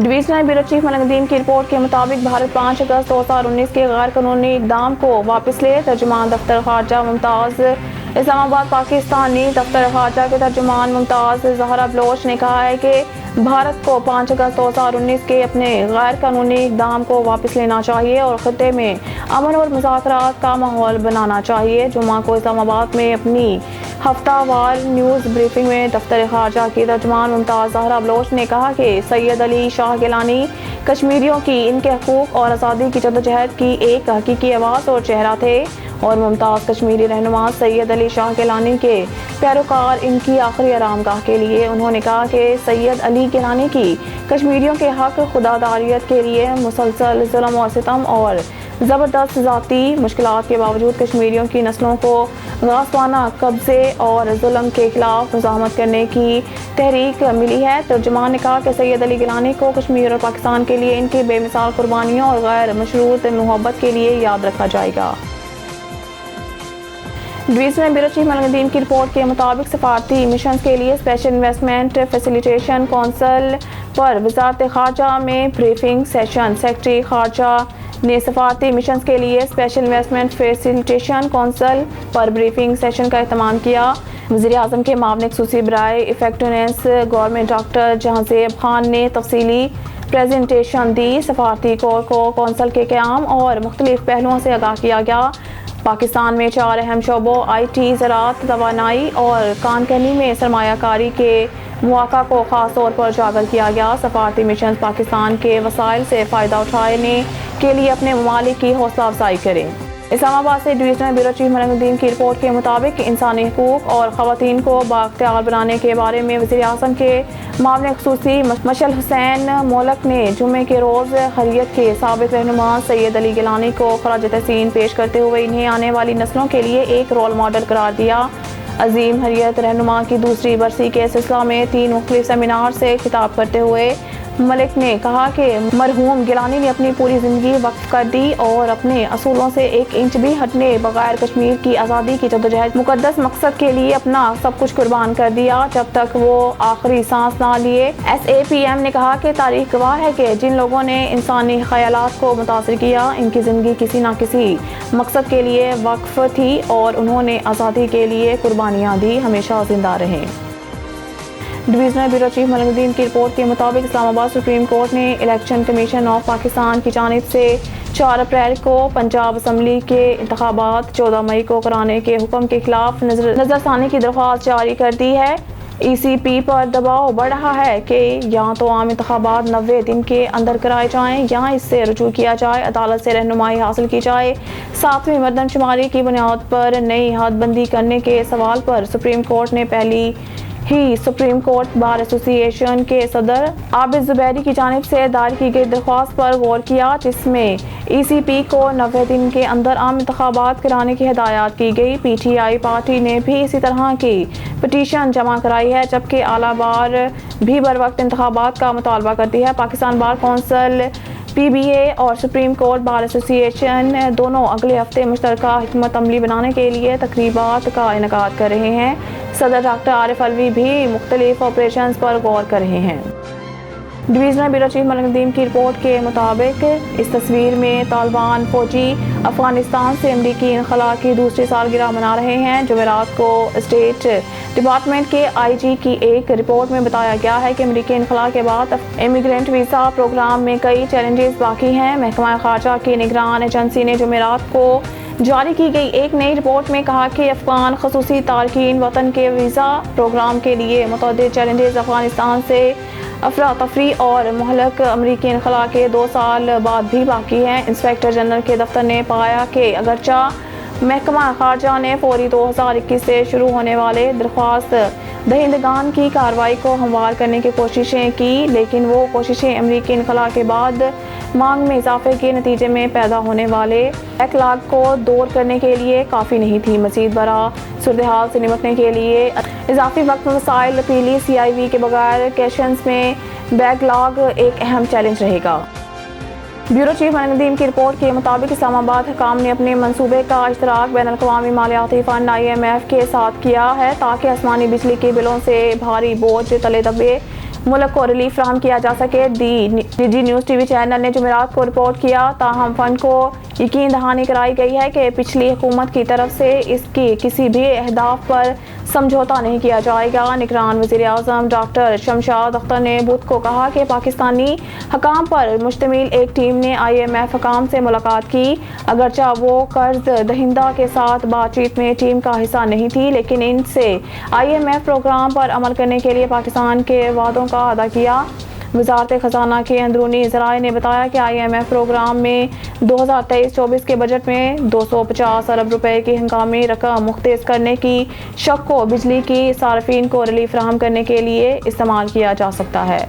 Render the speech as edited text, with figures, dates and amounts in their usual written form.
Divisional bureau chief Malik Nadeem की report के मुताबिक भारत 5 अगस्त 2019 के गैर कानूनी इकदाम को वापस ले। तर्जुमान दफ्तर खारजा मुमताज़ इस्लामाबाद पाकिस्तानी दफ्तर खारजा के तर्जुमान मुमताज़ ज़हरा बलोच ने कहा है कि भारत को 5 अगस्त 2019 के अपने गैर कानूनी इकदाम को वापस लेना चाहिए और खत्ते में अमन और मुज़ाकरात का माहौल बनाना चाहिए। जुम्मा को इस्लामाबाद में अपनी हफ्तावार न्यूज़ ब्रीफिंग में दफ्तर खारजा की तर्जुमान मुमताज़ ज़हरा बलोच ने कहा कि सैयद अली शाह गिलानी कश्मीरियों की इनके हकूक़ और आज़ादी की जद्दोजहद की एक हकीकी आवाज़ और चेहरा थे और मुमताज़ कश्मीरी रहनुमा सैयद अली शाह गिलानी के पैरोकार इनकी आखिरी आरामगाह के लिए। उन्होंने कहा कि सैयद अली गिलानी की कश्मीरियों के हक खुदादारियत के लिए मुसलसल जुल्म और सितम और ज़बरदस्त ज़ाती मुश्किलात के बावजूद कश्मीरियों की नस्लों को गासवाना कब्ज़े और जुल्म के खिलाफ मुज़ाहमत करने की तहरीक मिली है। तर्जुमान ने कहा कि सैयद अली गिलानी को कश्मीर और पाकिस्तान के लिए इनकी बेमिसाल कुर्बानियों और गैर मशरूत मोहब्बत के लिए याद रखा जाएगा। Divisional bureau chief Malik Nadeem की रिपोर्ट के मुताबिक सफारती मिशन के लिए स्पेशल इन्वेस्टमेंट फैसिलिटेशन कौंसिल पर वजारत खारजा में ब्रीफिंग सेशन। सेक्रेटरी खारजा ने सफारती मिशन के लिए स्पेशल इन्वेस्टमेंट फैसिलिटेशन कौंसिल पर ब्रीफिंग सेशन का एहतमाम किया। वज़ीर-ए-आज़म के मामले ख़ुसूसी बराए effectiveness government doctor Jahanzeb Khan ने तफसीली प्रेजेंटेशन दी। सफारती कोर को कौंसिल के क़याम और मुख्तलिफ पहलुओं से आगाह किया गया। पाकिस्तान में 4 अहम शोबों IT, ज़राअत, तवानाई और कानकनी में सरमायाकारी के मौक़ा को ख़ास तौर पर उजागर किया गया। सफारती मिशन पाकिस्तान के वसाइल से फ़ायदा उठाने के लिए अपने ममालिक की हौसला अफजाई करें। इस्लामाबाद से divisional bureau chief Malik Nadeem की रिपोर्ट के मुताबिक इंसानी हकूक़ और ख़वातीन को बाख्तियार बनाने के बारे में वज़ीर-ए-आज़म के मामले ख़ुसूसी मशअल हुसैन मोलक ने जुम्मे के रोज़ हर्रियत के साबिक़ रहनुमा सैयद अली गिलानी को ख़राज तहसीन पेश करते हुए इन्हें आने वाली नस्लों के लिए एक रोल मॉडल करार दिया। अजीम हर्रियत रहनुमा की दूसरी बरसी के सिलसिला में 3 मुख्तलिफ सेमिनार से खिताब करते हुए मलिक ने कहा कि मरहूम गिलानी ने अपनी पूरी ज़िंदगी वक्फ कर दी और अपने असूलों से 1 इंच भी हटने बगैर कश्मीर की आज़ादी की जद्दोजहद मुक़द्दस मकसद के लिए अपना सब कुछ कुर्बान कर दिया जब तक वो आखिरी सांस ना लिए। SAPM ने कहा कि तारीख गवाह है कि जिन लोगों ने इंसानी ख़यालात को मुतासिर किया इनकी ज़िंदगी किसी न किसी मकसद के लिए वक्फ थी और उन्होंने आज़ादी के लिए कुर्बानियाँ दी, हमेशा ज़िंदा रहें। Divisional bureau chief Malik Nadeem की रिपोर्ट के मुताबिक इस्लामाबाद सुप्रीम कोर्ट ने इलेक्शन कमीशन ऑफ पाकिस्तान की जानिब से 4 अप्रैल को पंजाब असम्बली के इंतखाबात 14 मई को कराने के हुक्म के खिलाफ नज़रसानी की दरख्वास्त जारी कर दी है। ECP पर दबाव बढ़ रहा है कि या तो आम इंतखाबात 90 दिन के अंदर कराए जाएँ या इससे रुजू किया जाए, अदालत से रहनुमाई हासिल की जाए। 7वीं मरदमशुमारी की बुनियाद पर नई हदबंदी करने के सवाल पर सुप्रीम कोर्ट ने पहली ही सुप्रीम कोर्ट बार एसोसिएशन के सदर आबिद ज़ुबैरी की जानिब से दायर की गई दरख्वास्त पर गौर किया जिसमें ECP को 90 दिन के अंदर आम इंतखाबात कराने की हिदायत की गई। PTI पार्टी ने भी इसी तरह की पटिशन जमा कराई है जबकि आला बार भी बर वक्त इंतखाबात का मुतालबा करती है। पाकिस्तान बार कौंसिल PBA और सुप्रीम कोर्ट बार एसोसिएशन दोनों अगले हफ्ते मुश्तरका हिकमत अमली बनाने के लिए तकरीबात का इनेकाद कर रहे हैं। सदर डॉक्टर आरिफ अलवी भी मुख्तलिफ ऑपरेशंस पर गौर कर रहे हैं। Divisional bureau chief Malik Nadeem की रिपोर्ट के मुताबिक इस तस्वीर में तालिबान फौजी अफगानिस्तान से अमरीकी इनखला की दूसरी सालगिरह मना रहे हैं। जुमेरात को स्टेट डिपार्टमेंट के IG की एक रिपोर्ट में बताया गया है कि अमरीकी इनखला के बाद इमिग्रेंट वीज़ा प्रोग्राम में कई चैलेंजेस बाकी हैं। महकमा खारजा की निगरान एजेंसी ने जुमेरात को जारी की गई एक नई रिपोर्ट में कहा कि अफगान खसूसी तारकीन वतन के वीज़ा प्रोग्राम के लिए मुतअद्दिद चैलेंजेस अफगानिस्तान से अफरा तफरी और मुहलक अमरीकी इनखला के 2 साल बाद भी बाकी हैं। इंस्पेक्टर जनरल के दफ्तर ने पाया कि अगरचा महकमा खारजा ने फौरी 2021 से शुरू होने वाले दरख्वास्त दहिंदगान की कार्रवाई को हमवार करने की कोशिशें की लेकिन वो कोशिशें अमरीकी इनखला के बाद मांग में इजाफे के नतीजे में पैदा होने वाले बैकलॉग को दूर करने के लिए काफ़ी नहीं थी। मज़ीद बड़ा सूरत हाल से निपटने के लिए इजाफी वक्त वसाइल पीली CIV के बगैर कैशंस में बैकलॉग एक अहम चैलेंज रहेगा। ब्यूरो चीफ मलिक नदीम की रिपोर्ट के मुताबिक इस्लामाबाद हुकाम ने अपने मंसूबे का इश्तराक बैनुल-अक़वामी मालियाती फ़ंड IMF के साथ किया है ताकि आसमानी बिजली के बिलों से भारी बोझ तले दबे। ملک کو ریلیف فراہم کیا جا سکے۔ DG نیوز TV چینل نے جمعرات کو رپورٹ کیا، تاہم فنڈ کو یقین دہانی کرائی گئی ہے کہ پچھلی حکومت کی طرف سے اس کی کسی بھی اہداف پر سمجھوتہ نہیں کیا جائے گا۔ نگران وزیر اعظم ڈاکٹر شمشاد اختر نے بدھ کو کہا کہ پاکستانی حکام پر مشتمل ایک ٹیم نے IMF حکام سے ملاقات کی۔ اگرچہ وہ قرض دہندہ کے ساتھ بات چیت میں ٹیم کا حصہ نہیں تھی، لیکن ان سے IMF پروگرام پر عمل کرنے کے لیے پاکستان کے وعدوں کا اعادہ کیا۔ وزارت خزانہ کے اندرونی ذرائع نے بتایا کہ IMF پروگرام میں 2023-24 کے بجٹ میں 250 ارب روپے کی ہنگامی رقم مختص کرنے کی شق کو بجلی کی صارفین کو ریلیف فراہم کرنے کے لیے استعمال کیا جا سکتا ہے۔